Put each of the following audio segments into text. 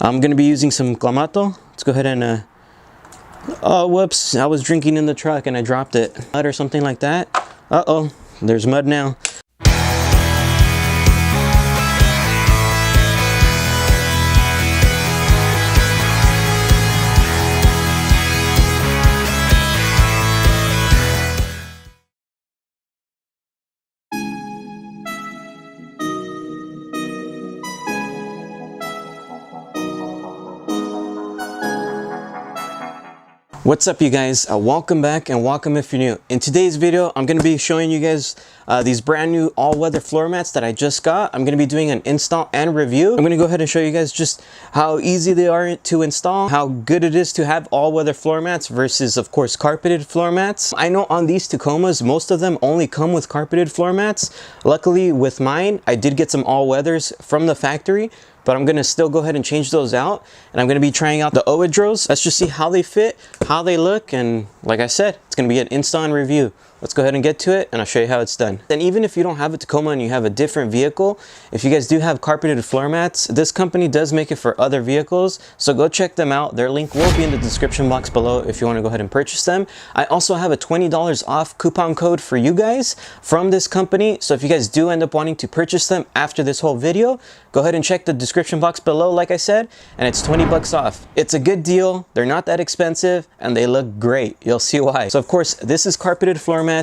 I'm going to be using some clamato. Let's go ahead and oh, whoops, I was drinking in the truck and I dropped it. Mud or something like that. Uh-oh, there's mud now. What's up, you guys? Welcome back and welcome if you're new. In today's video, I'm going to be showing you guys these brand new all-weather floor mats that I just got. I'm going to be doing an install and review. I'm going to go ahead and show you guys just how easy they are to install, how good it is to have all-weather floor mats versus, of course, carpeted floor mats. I know on these Tacomas, most of them only come with carpeted floor mats. Luckily, with mine, I did get some all-weathers from the factory, but I'm going to still go ahead and change those out, and I'm going to be trying out the OEDROs. Let's just see how they fit, how they look, and like I said, it's going to be an install and review. Let's go ahead and get to it, and I'll show you how it's done. And even if you don't have a Tacoma and you have a different vehicle, if you guys do have carpeted floor mats, this company does make it for other vehicles, so go check them out. Their link will be in the description box below if you want to go ahead and purchase them. I also have a $20 off coupon code for you guys from this company, so if you guys do end up wanting to purchase them after this whole video, go ahead and check the description box below, like I said, and it's 20 bucks off. It's a good deal, they're not that expensive, and they look great. You'll see why. So of course, this is carpeted floor mats.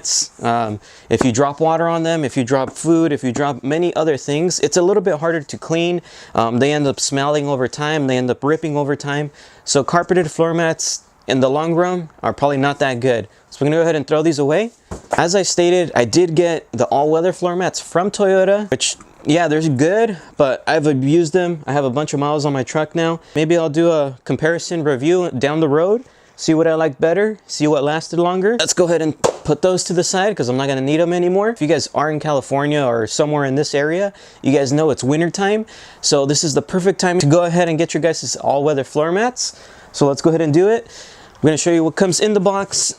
If you drop water on them, if you drop food, if you drop many other things, it's a little bit harder to clean. They end up smelling over time, they end up ripping over time. So carpeted floor mats in the long run are probably not that good. So we're gonna go ahead and throw these away. As I stated, I did get the all-weather floor mats from Toyota, which, yeah, they're good, but I've abused them. I have a bunch of miles on my truck now. Maybe I'll do a comparison review down the road, see what I like better, see what lasted longer. Let's go ahead and put those to the side because I'm not gonna need them anymore. If you guys are in California or somewhere in this area, you guys know it's winter time. So this is the perfect time to go ahead and get your guys' all-weather floor mats. So let's go ahead and do it. I'm gonna show you what comes in the box.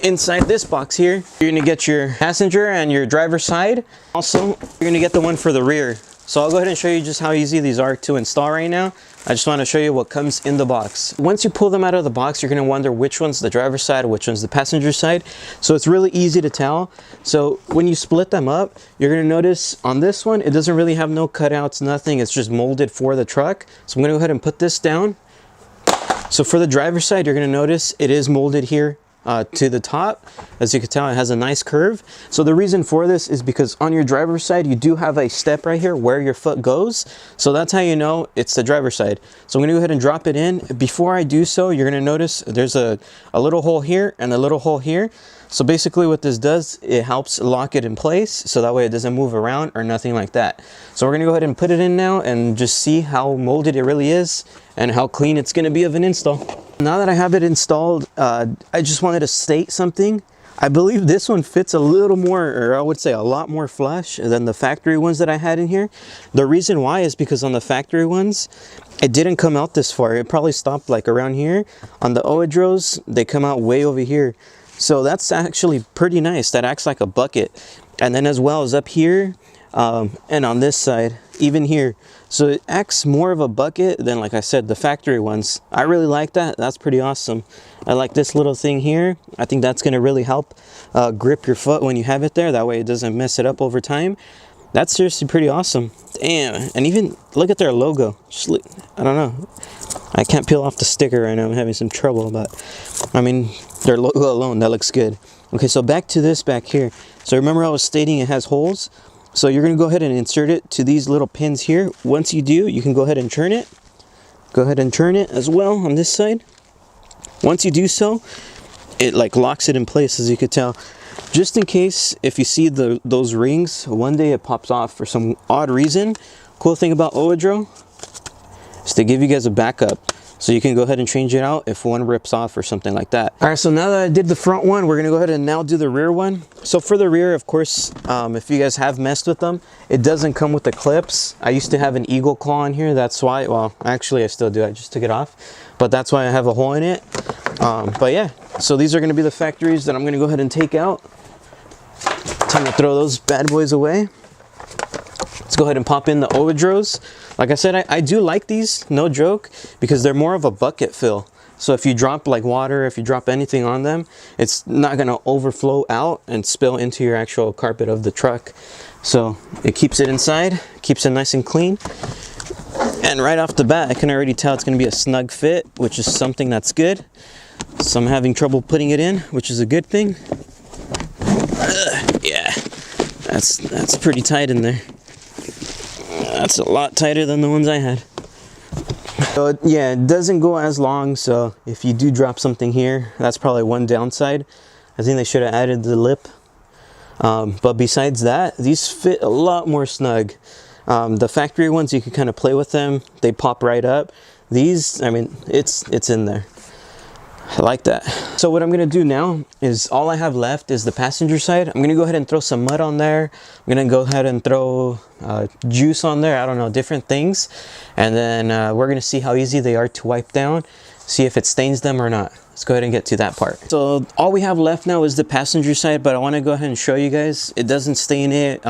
Inside this box here, you're gonna get your passenger and your driver's side. Also, you're gonna get the one for the rear. So I'll go ahead and show you just how easy these are to install right now. I just want to show you what comes in the box. Once you pull them out of the box, you're going to wonder which one's the driver's side, which one's the passenger side. So it's really easy to tell. So when you split them up, you're going to notice on this one, it doesn't really have no cutouts, nothing. It's just molded for the truck. So I'm going to go ahead and put this down. So for the driver's side, you're going to notice it is molded here to the top. As you can tell, it has a nice curve. So the reason for this is because on your driver's side, you do have a step right here where your foot goes. So that's how you know it's the driver's side. So I'm gonna go ahead and drop it in. Before I do so, you're gonna notice there's a little hole here and a little hole here. So basically what this does, it helps lock it in place so that way it doesn't move around or nothing like that. So we're gonna go ahead and put it in now and just see how molded it really is and how clean it's gonna be of an install. Now that I have it installed, I just wanted to state something. I believe this one fits a little more, or I would say a lot more flush than the factory ones that I had in here. The reason why is because on the factory ones, it didn't come out this far. It probably stopped like around here. On the OEDROs, they come out way over here. So that's actually pretty nice. That acts like a bucket. And then as well as up here and on this side, even here. So it acts more of a bucket than, like I said, the factory ones. I really like that. That's pretty awesome. I like this little thing here. I think that's going to really help grip your foot when you have it there. That way it doesn't mess it up over time. That's seriously pretty awesome. Damn. And even look at their logo. Just look, I don't know. I can't peel off the sticker right now. I'm having some trouble, but I mean, their logo alone, that looks good. Okay, so back to this back here. So remember I was stating it has holes. So you're going to go ahead and insert it to these little pins here. Once you do, you can go ahead and turn it. Go ahead and turn it as well on this side. Once you do so, it like locks it in place, as you could tell. Just in case, if you see those rings, one day it pops off for some odd reason. Cool thing about OEDRO is to give you guys a backup. So you can go ahead and change it out if one rips off or something like that. All right, so now that I did the front one, we're gonna go ahead and now do the rear one. So for the rear, of course, if you guys have messed with them, it doesn't come with the clips. I used to have an eagle claw in here. That's why, well, actually I still do. I just took it off, but that's why I have a hole in it. But yeah, so these are gonna be the factories that I'm gonna go ahead and take out. Time to throw those bad boys away. Let's go ahead and pop in the OEDROs. Like I said, I do like these, no joke, because they're more of a bucket fill. So if you drop like water, if you drop anything on them, it's not gonna overflow out and spill into your actual carpet of the truck. So it keeps it inside, keeps it nice and clean. And right off the bat, I can already tell it's gonna be a snug fit, which is something that's good. So I'm having trouble putting it in, which is a good thing. Yeah, that's pretty tight in there. That's a lot tighter than the ones I had. So yeah, it doesn't go as long, so if you do drop something here, that's probably one downside. I think they should have added the lip. But besides that, these fit a lot more snug. The factory ones, you can kind of play with them. They pop right up. These, I mean, it's in there. I like that. So what I'm gonna do now is, all I have left is the passenger side. I'm gonna go ahead and throw some mud on there. I'm gonna go ahead and throw juice on there. I don't know, different things. And then we're gonna see how easy they are to wipe down, see if it stains them or not. Let's go ahead and get to that part. So all we have left now is the passenger side, but I want to go ahead and show you guys. It doesn't stain it.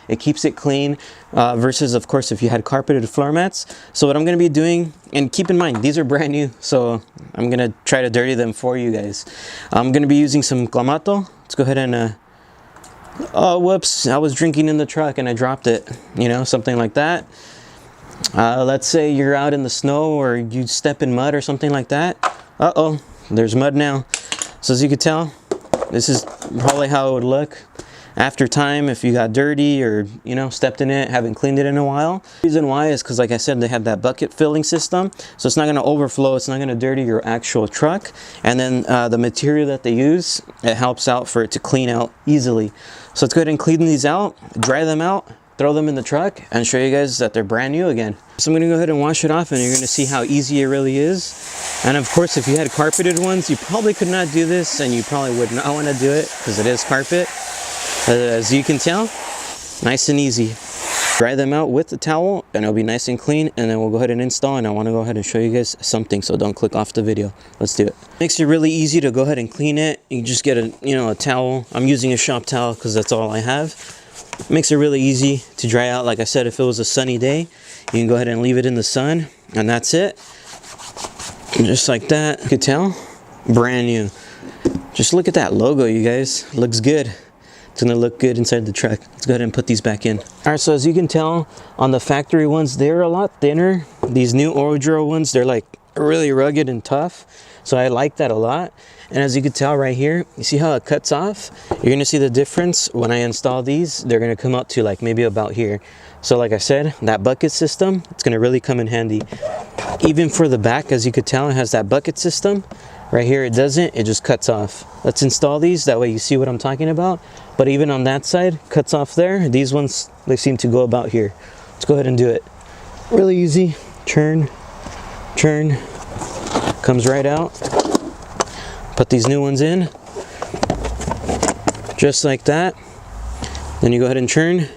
It keeps it clean versus, of course, if you had carpeted floor mats. So what I'm going to be doing, and keep in mind, these are brand new, so I'm going to try to dirty them for you guys. I'm going to be using some Clamato. Let's go ahead and... oh, whoops. I was drinking in the truck and I dropped it. You know, something like that. Let's say you're out in the snow or you step in mud or something like that. Uh-oh. There's mud now. So as you can tell, this is probably how it would look after time if you got dirty or, you know, stepped in it, haven't cleaned it in a while. The reason why is because, like I said, they have that bucket filling system, so it's not going to overflow, it's not going to dirty your actual truck. And then the material that they use, it helps out for it to clean out easily. So let's go ahead and clean these out, dry them out, throw them in the truck, and show you guys that they're brand new again. So I'm going to go ahead and wash it off, and you're going to see how easy it really is. And of course, if you had carpeted ones, you probably could not do this, and you probably would not want to do it because it is carpet. As you can tell, nice and easy. Dry them out with the towel and it'll be nice and clean, and then we'll go ahead and install. And I want to go ahead and show you guys something, so don't click off the video. Let's do it. Makes it really easy to go ahead and clean it. You just get a towel. I'm using a shop towel because that's all I have. Makes it really easy to dry out. Like I said, if it was a sunny day, you can go ahead and leave it in the sun, and that's it. And just like that, you can tell, brand new. Just look at that logo, you guys. Looks good. It's gonna look good inside the truck. Let's go ahead and put these back in. All right, so as you can tell, on the factory ones, they're a lot thinner. These new OEDRO ones, they're like really rugged and tough. So I like that a lot. And as you can tell right here, you see how it cuts off? You're gonna see the difference when I install these. They're gonna come out to like maybe about here. So like I said, that bucket system, it's gonna really come in handy. Even for the back, as you could tell, it has that bucket system. Right here it doesn't, it just cuts off. Let's install these, that way you see what I'm talking about. But even on that side, cuts off there. These ones, they seem to go about here. Let's go ahead and do it. Really easy, turn, turn, comes right out. Put these new ones in, just like that. Then you go ahead and churn,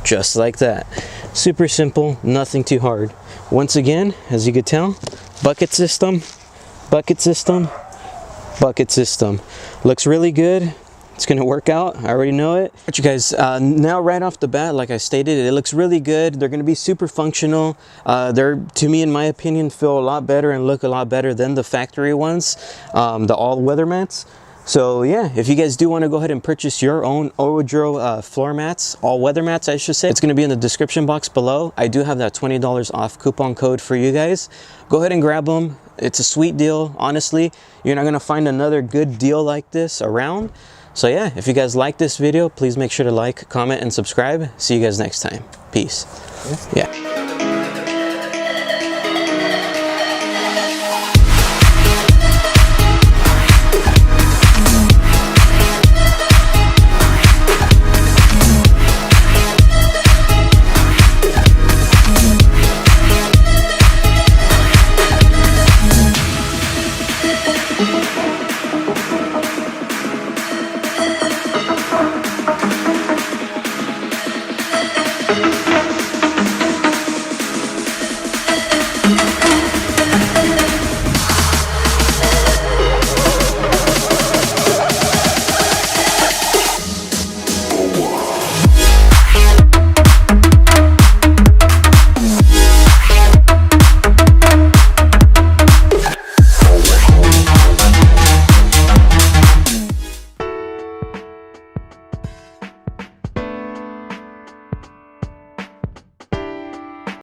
just like that. Super simple, nothing too hard. Once again, as you could tell, bucket system, bucket system, bucket system. Looks really good. It's gonna work out, I already know it. But you guys, now right off the bat, like I stated, it looks really good. They're gonna be super functional. They're, to me, in my opinion, feel a lot better and look a lot better than the factory ones, the all-weather mats. So yeah, if you guys do want to go ahead and purchase your own OEDRO floor mats, all-weather mats I should say, it's going to be in the description box below. I do have that $20 off coupon code for you guys. Go ahead and grab them. It's a sweet deal, honestly. You're not going to find another good deal like this around. So yeah, if you guys like this video, please make sure to like, comment, and subscribe. See you guys next time. Peace. Yeah.